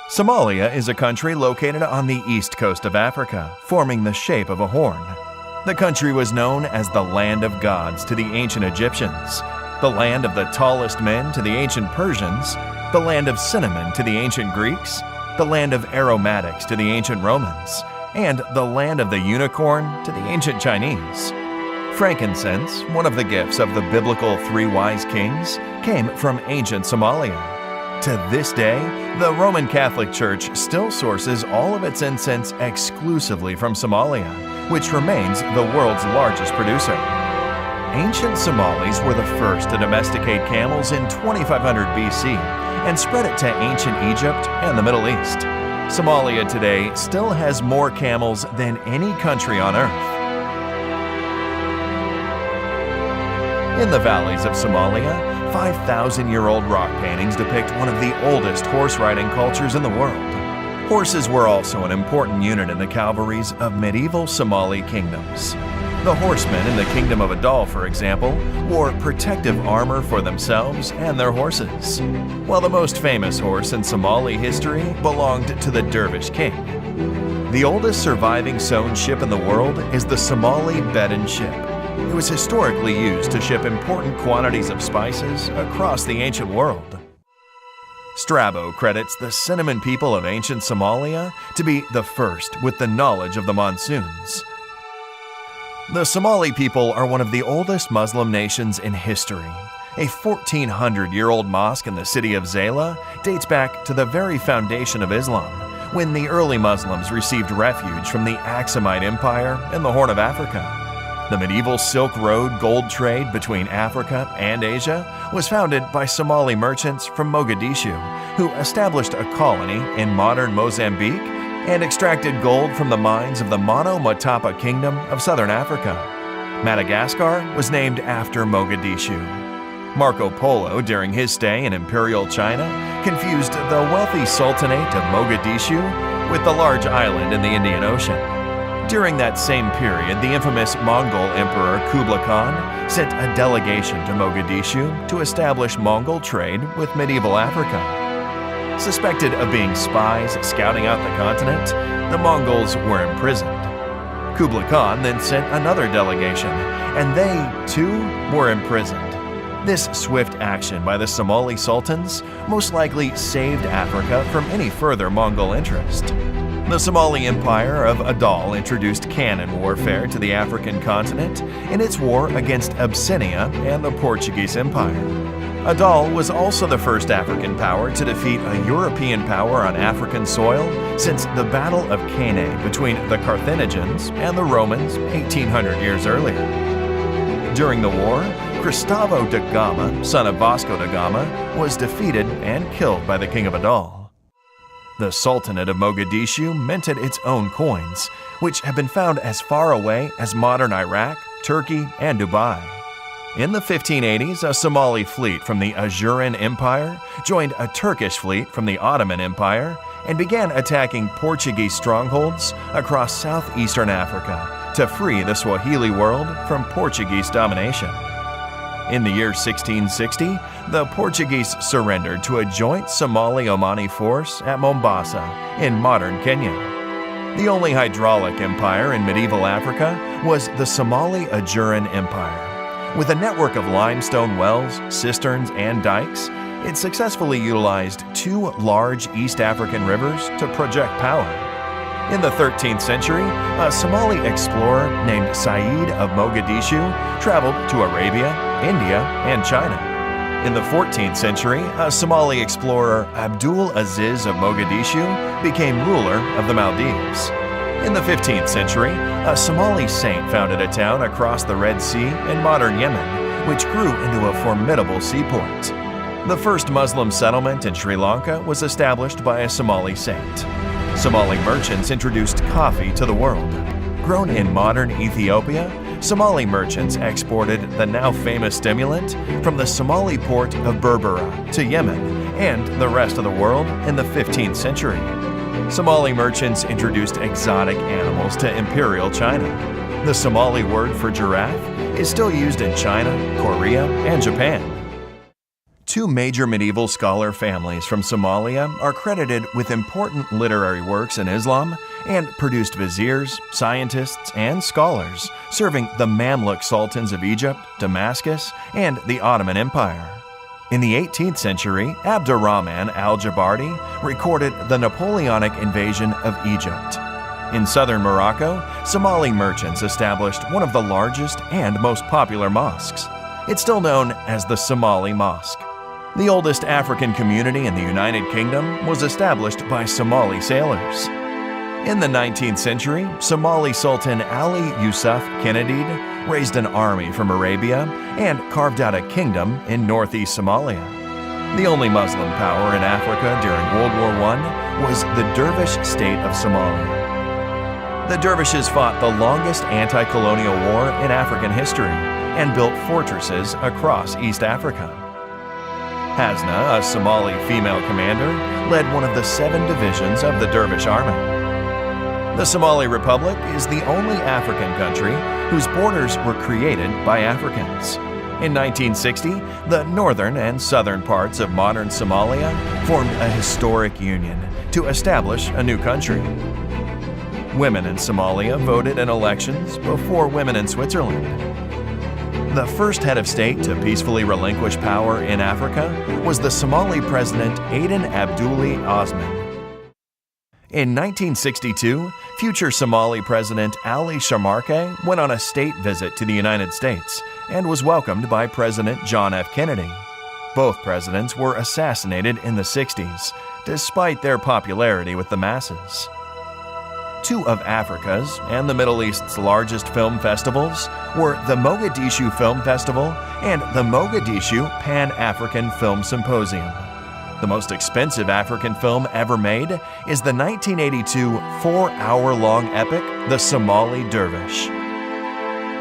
Somalia is a country located on the east coast of Africa, forming the shape of a horn. The country was known as the Land of Gods to the ancient Egyptians, the land of the tallest men to the ancient Persians, the land of cinnamon to the ancient Greeks, the land of aromatics to the ancient Romans, and the land of the unicorn to the ancient Chinese. Frankincense, one of the gifts of the biblical three wise kings, came from ancient Somalia. To this day, the Roman Catholic Church still sources all of its incense exclusively from Somalia, which remains the world's largest producer. Ancient Somalis were the first to domesticate camels in 2500 BC and spread it to ancient Egypt and the Middle East. Somalia today still has more camels than any country on earth. In the valleys of Somalia, 5,000-year-old rock paintings depict one of the oldest horse-riding cultures in the world. Horses were also an important unit in the cavalries of medieval Somali kingdoms. The horsemen in the Kingdom of Adal, for example, wore protective armor for themselves and their horses, while the most famous horse in Somali history belonged to the Dervish king. The oldest surviving sewn ship in the world is the Somali Bedouin ship. It was historically used to ship important quantities of spices across the ancient world. Strabo credits the cinnamon people of ancient Somalia to be the first with the knowledge of the monsoons. The Somali people are one of the oldest Muslim nations in history. A 1,400-year-old mosque in the city of Zayla dates back to the very foundation of Islam, when the early Muslims received refuge from the Aksumite Empire in the Horn of Africa. The medieval Silk Road gold trade between Africa and Asia was founded by Somali merchants from Mogadishu, who established a colony in modern Mozambique and extracted gold from the mines of the Mono Motapa Kingdom of southern Africa. Madagascar was named after Mogadishu. Marco Polo, during his stay in Imperial China, confused the wealthy Sultanate of Mogadishu with the large island in the Indian Ocean. During that same period, the infamous Mongol Emperor Kublai Khan sent a delegation to Mogadishu to establish Mongol trade with medieval Africa. Suspected of being spies scouting out the continent, the Mongols were imprisoned. Kublai Khan then sent another delegation, and they, too, were imprisoned. This swift action by the Somali sultans most likely saved Africa from any further Mongol interest. The Somali Empire of Adal introduced cannon warfare to the African continent in its war against Abyssinia and the Portuguese Empire. Adal was also the first African power to defeat a European power on African soil since the Battle of Cannae between the Carthaginians and the Romans 1,800 years earlier. During the war, Cristavo da Gama, son of Vasco da Gama, was defeated and killed by the king of Adal. The Sultanate of Mogadishu minted its own coins, which have been found as far away as modern Iraq, Turkey, and Dubai. In the 1580s, a Somali fleet from the Ajuran Empire joined a Turkish fleet from the Ottoman Empire and began attacking Portuguese strongholds across southeastern Africa to free the Swahili world from Portuguese domination. In the year 1660, the Portuguese surrendered to a joint Somali-Omani force at Mombasa in modern Kenya. The only hydraulic empire in medieval Africa was the Somali Ajuran Empire. With a network of limestone wells, cisterns, and dikes, it successfully utilized two large East African rivers to project power. In the 13th century, a Somali explorer named Said of Mogadishu traveled to Arabia, India, and China. In the 14th century, a Somali explorer, Abdul Aziz of Mogadishu, became ruler of the Maldives. In the 15th century, a Somali saint founded a town across the Red Sea in modern Yemen, which grew into a formidable seaport. The first Muslim settlement in Sri Lanka was established by a Somali saint. Somali merchants introduced coffee to the world. Grown in modern Ethiopia, Somali merchants exported the now famous stimulant from the Somali port of Berbera to Yemen and the rest of the world in the 15th century. Somali merchants introduced exotic animals to Imperial China. The Somali word for giraffe is still used in China, Korea, and Japan. Two major medieval scholar families from Somalia are credited with important literary works in Islam and produced viziers, scientists, and scholars, serving the Mamluk sultans of Egypt, Damascus, and the Ottoman Empire. In the 18th century, Abdurrahman al-Jabarti recorded the Napoleonic invasion of Egypt. In southern Morocco, Somali merchants established one of the largest and most popular mosques. It's still known as the Somali Mosque. The oldest African community in the United Kingdom was established by Somali sailors. In the 19th century, Somali Sultan Ali Yusuf Kenedid raised an army from Arabia and carved out a kingdom in northeast Somalia. The only Muslim power in Africa during World War I was the Dervish state of Somalia. The Dervishes fought the longest anti-colonial war in African history and built fortresses across East Africa. Hasna, a Somali female commander, led one of the 7 divisions of the Dervish army. The Somali Republic is the only African country whose borders were created by Africans. In 1960, the northern and southern parts of modern Somalia formed a historic union to establish a new country. Women in Somalia voted in elections before women in Switzerland. The first head of state to peacefully relinquish power in Africa was the Somali president Aden Abdulli Osman. In 1962, future Somali President Ali Shamarke went on a state visit to the United States and was welcomed by President John F. Kennedy. Both presidents were assassinated in the 60s, despite their popularity with the masses. Two of Africa's and the Middle East's largest film festivals were the Mogadishu Film Festival and the Mogadishu Pan-African Film Symposium. The most expensive African film ever made is the 1982 4-hour-long epic, The Somali Dervish.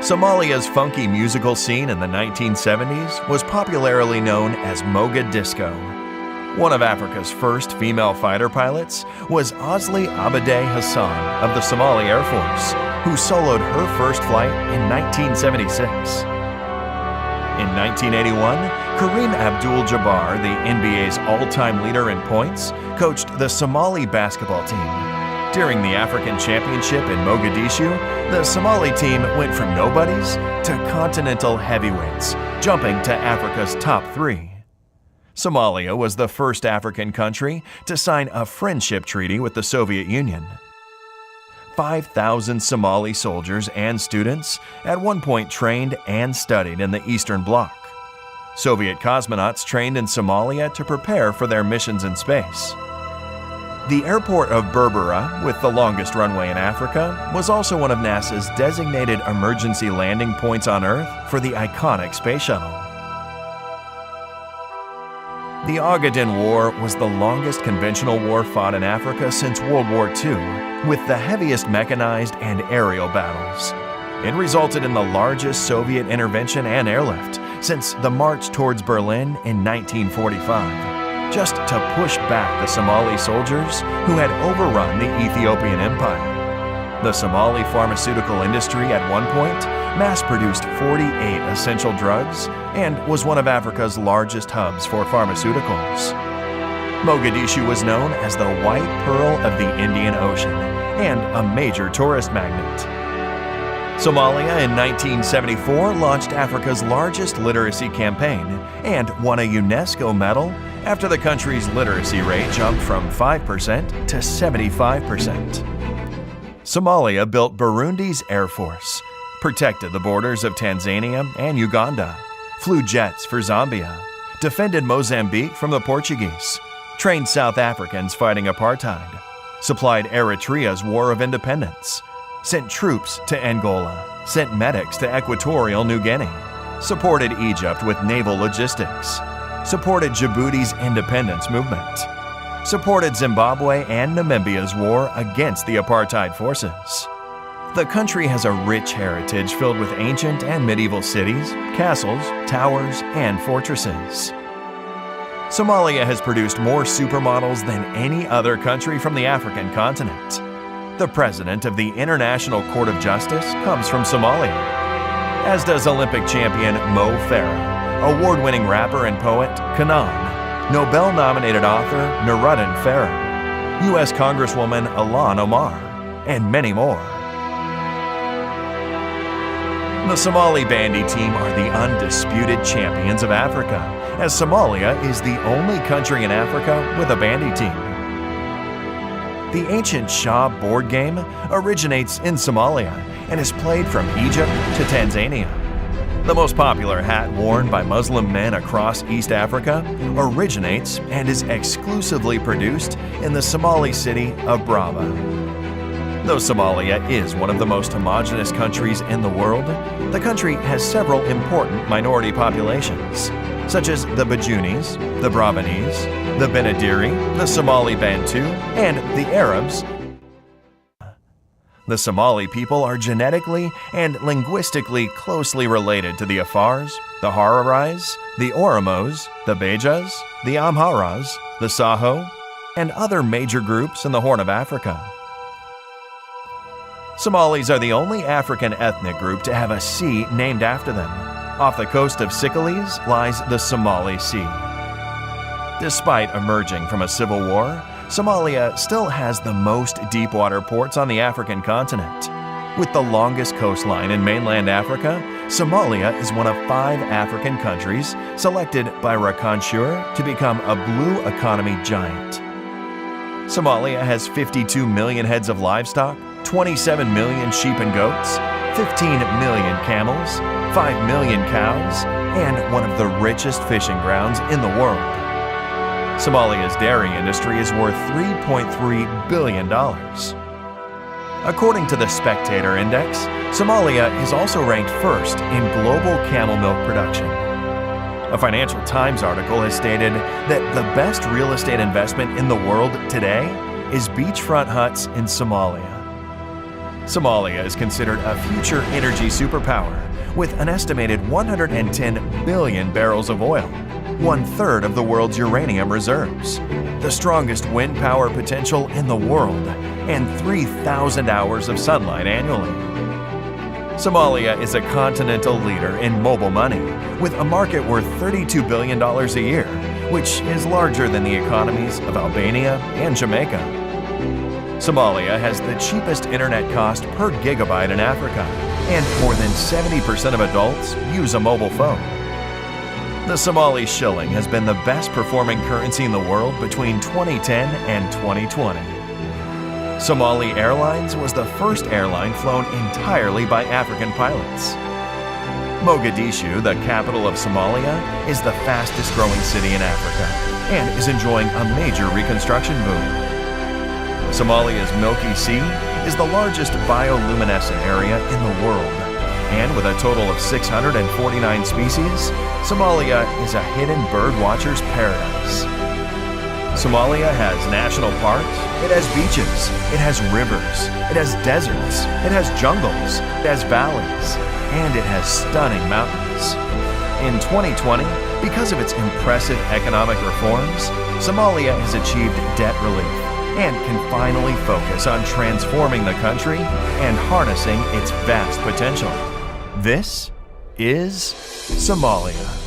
Somalia's funky musical scene in the 1970s was popularly known as Moga Disco. One of Africa's first female fighter pilots was Osli Abade Hassan of the Somali Air Force, who soloed her first flight in 1976. In 1981, Kareem Abdul-Jabbar, the NBA's all-time leader in points, coached the Somali basketball team. During the African Championship in Mogadishu, the Somali team went from nobodies to continental heavyweights, jumping to Africa's top 3. Somalia was the first African country to sign a friendship treaty with the Soviet Union. 5,000 Somali soldiers and students at one point trained and studied in the Eastern Bloc. Soviet cosmonauts trained in Somalia to prepare for their missions in space. The airport of Berbera, with the longest runway in Africa, was also one of NASA's designated emergency landing points on Earth for the iconic space shuttle. The Ogaden War was the longest conventional war fought in Africa since World War II, with the heaviest mechanized and aerial battles. It resulted in the largest Soviet intervention and airlift since the march towards Berlin in 1945, just to push back the Somali soldiers who had overrun the Ethiopian Empire. The Somali pharmaceutical industry at one point mass-produced 48 essential drugs and was one of Africa's largest hubs for pharmaceuticals. Mogadishu was known as the White Pearl of the Indian Ocean and a major tourist magnet. Somalia in 1974 launched Africa's largest literacy campaign and won a UNESCO medal after the country's literacy rate jumped from 5% to 75%. Somalia built Burundi's Air Force, protected the borders of Tanzania and Uganda, flew jets for Zambia, defended Mozambique from the Portuguese, trained South Africans fighting apartheid, supplied Eritrea's War of Independence, sent troops to Angola, sent medics to Equatorial New Guinea, supported Egypt with naval logistics, supported Djibouti's independence movement, supported Zimbabwe and Namibia's war against the apartheid forces. The country has a rich heritage filled with ancient and medieval cities, castles, towers, and fortresses. Somalia has produced more supermodels than any other country from the African continent. The president of the International Court of Justice comes from Somalia, as does Olympic champion Mo Farah, award-winning rapper and poet Kanaan, Nobel-nominated author Nuruddin Farah, U.S. Congresswoman Ilhan Omar, and many more. The Somali bandy team are the undisputed champions of Africa, as Somalia is the only country in Africa with a bandy team. The ancient Shah board game originates in Somalia and is played from Egypt to Tanzania. The most popular hat worn by Muslim men across East Africa originates and is exclusively produced in the Somali city of Brava. Though Somalia is one of the most homogeneous countries in the world, the country has several important minority populations, such as the Bajunis, the Brabanese, the Benadiri, the Somali Bantu, and the Arabs. The Somali people are genetically and linguistically closely related to the Afars, the Hararais, the Oromos, the Bejas, the Amharas, the Saho, and other major groups in the Horn of Africa. Somalis are the only African ethnic group to have a sea named after them. Off the coast of Sicily lies the Somali Sea. Despite emerging from a civil war, Somalia still has the most deep-water ports on the African continent. With the longest coastline in mainland Africa, Somalia is one of 5 African countries selected by Rakanshur to become a blue economy giant. Somalia has 52 million heads of livestock, 27 million sheep and goats, 15 million camels, 5 million cows, and one of the richest fishing grounds in the world. Somalia's dairy industry is worth $3.3 billion. According to the Spectator Index, Somalia is also ranked first in global camel milk production. A Financial Times article has stated that the best real estate investment in the world today is beachfront huts in Somalia. Somalia is considered a future energy superpower with an estimated 110 billion barrels of oil, 1/3 of the world's uranium reserves, the strongest wind power potential in the world, and 3,000 hours of sunlight annually. Somalia is a continental leader in mobile money, with a market worth $32 billion a year, which is larger than the economies of Albania and Jamaica. Somalia has the cheapest internet cost per gigabyte in Africa, and more than 70% of adults use a mobile phone. The Somali shilling has been the best performing currency in the world between 2010 and 2020. Somali Airlines was the first airline flown entirely by African pilots. Mogadishu, the capital of Somalia, is the fastest growing city in Africa and is enjoying a major reconstruction boom. Somalia's Milky Sea is the largest bioluminescent area in the world, and with a total of 649 species, Somalia is a hidden birdwatcher's paradise. Somalia has national parks, it has beaches, it has rivers, it has deserts, it has jungles, it has valleys, and it has stunning mountains. In 2020, because of its impressive economic reforms, Somalia has achieved debt relief and can finally focus on transforming the country and harnessing its vast potential. This is Somalia.